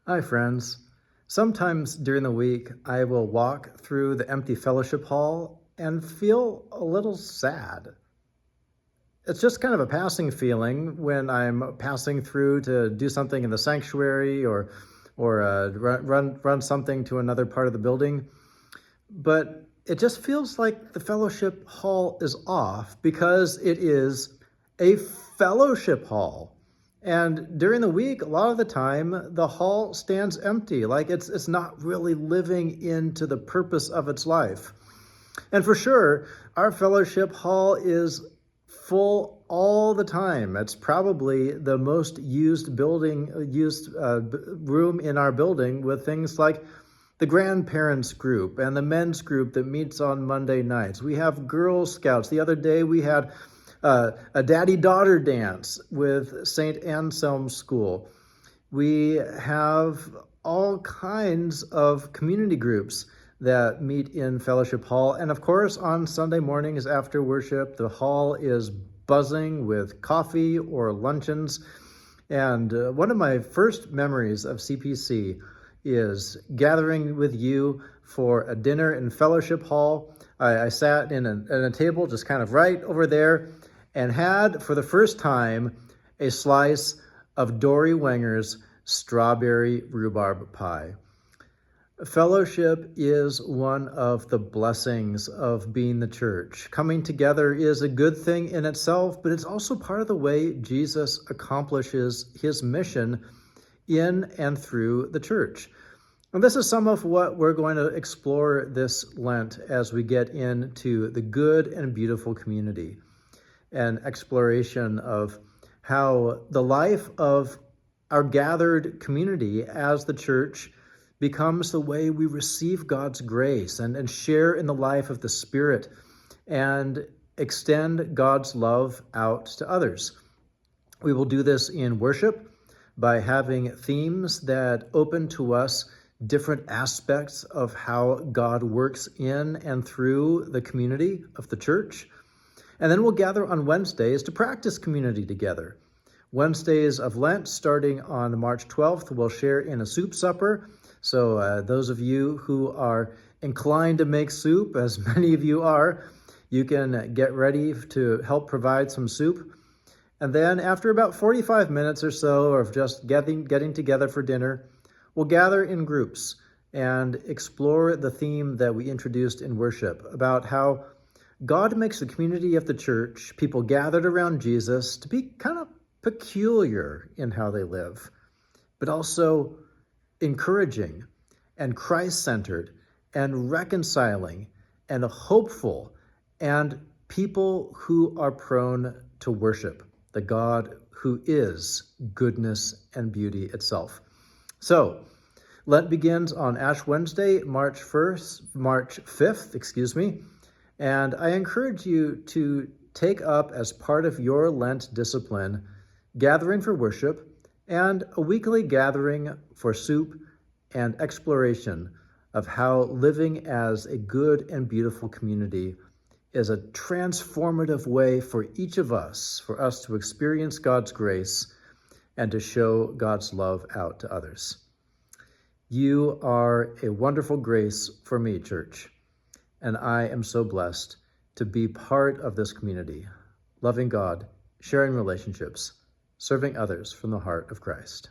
Hi, friends. Sometimes during the week, I will walk through the empty fellowship hall and feel a little sad. It's just kind of a passing feeling when I'm passing through to do something in the sanctuary or run something to another part of the building. But it just feels like the fellowship hall is off because it is a fellowship hall. And during the week, a lot of the time, the hall stands empty, like it's not really living into the purpose of its life. And for sure, our fellowship hall is full all the time. It's probably the most used room in our building, with things like the grandparents group and the men's group that meets on Monday nights. We have Girl Scouts. The other day we had a daddy-daughter dance with St. Anselm's School. We have all kinds of community groups that meet in Fellowship Hall. And of course, on Sunday mornings after worship, the hall is buzzing with coffee or luncheons. And one of my first memories of CPC is gathering with you for a dinner in Fellowship Hall. I sat in a table just kind of right over there and had, for the first time, a slice of Dory Wenger's strawberry rhubarb pie. Fellowship is one of the blessings of being the church. Coming together is a good thing in itself, but it's also part of the way Jesus accomplishes his mission in and through the church. And this is some of what we're going to explore this Lent as we get into the good and beautiful community, an exploration of how the life of our gathered community as the church becomes the way we receive God's grace and share in the life of the Spirit and extend God's love out to others. We will do this in worship by having themes that open to us different aspects of how God works in and through the community of the church. And then we'll gather on Wednesdays to practice community together. Wednesdays of Lent, starting on March 12th, we'll share in a soup supper. So those of you who are inclined to make soup, as many of you are, you can get ready to help provide some soup. And then after about 45 minutes or so of just getting together for dinner, we'll gather in groups and explore the theme that we introduced in worship about how God makes the community of the church, people gathered around Jesus, to be kind of peculiar in how they live, but also encouraging and Christ-centered and reconciling and hopeful, and people who are prone to worship the God who is goodness and beauty itself. So Lent begins on Ash Wednesday, March 5th, and I encourage you to take up as part of your Lent discipline gathering for worship and a weekly gathering for soup and exploration of how living as a good and beautiful community is a transformative way for each of us, for us to experience God's grace and to show God's love out to others. You are a wonderful grace for me, church, and I am so blessed to be part of this community, loving God, sharing relationships, serving others from the heart of Christ.